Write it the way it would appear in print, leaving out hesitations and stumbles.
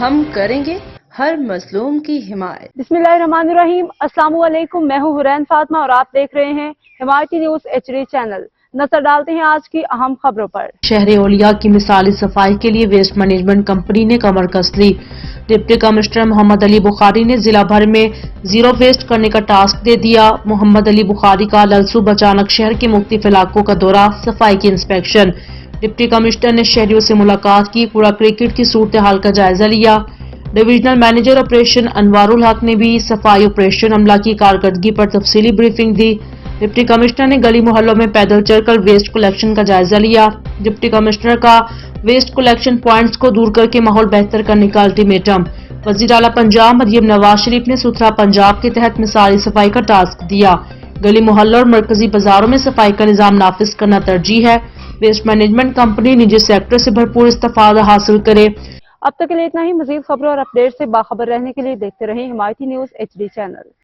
ہم کریں گے ہر مظلوم کی حمایت۔ بسم اللہ الرحمن الرحیم۔ السلام علیکم، میں ہوں حرین فاطمہ اور آپ دیکھ رہے ہیں حمایتی نیوز HD چینل۔ نظر ڈالتے ہیں آج کی اہم خبروں پر۔ شہر اولیا کی مثالی صفائی کے لیے ویسٹ مینجمنٹ کمپنی نے کمر کس لی۔ ڈپٹی کمشنر محمد علی بخاری نے ضلع بھر میں زیرو ویسٹ کرنے کا ٹاسک دے دیا۔ محمد علی بخاری کا للسوب اچانک شہر کے مختلف علاقوں کا دورہ، صفائی کی انسپیکشن۔ ڈپٹی کمشنر نے شہریوں سے ملاقات کی، کوڑا کرکٹ کی صورتحال کا جائزہ لیا۔ ڈویژنل مینیجر آپریشن انوار الحق نے بھی صفائی آپریشن عملہ کی کارکردگی پر تفصیلی بریفنگ دی۔ ڈپٹی کمشنر نے گلی محلوں میں پیدل چل کر ویسٹ کلیکشن کا جائزہ لیا۔ ڈپٹی کمشنر کا ویسٹ کلیکشن پوائنٹس کو دور کر کے ماحول بہتر کرنے کا الٹیمیٹم۔ وزیر اعلیٰ پنجاب مریم نواز شریف نے ستھرا پنجاب کے تحت مثالی صفائی کا ٹاسک دیا۔ گلی محلوں اور مرکزی بازاروں میں صفائی کا نظام نافذ کرنا ترجیح ہے۔ ویسٹ مینجمنٹ کمپنی نجی سیکٹر سے بھرپور استفادہ حاصل کرے۔ اب تک کے لیے اتنا ہی۔ مزید خبروں اور اپڈیٹ سے باخبر رہنے کے لیے دیکھتے رہیں حمایتی نیوز HD چینل۔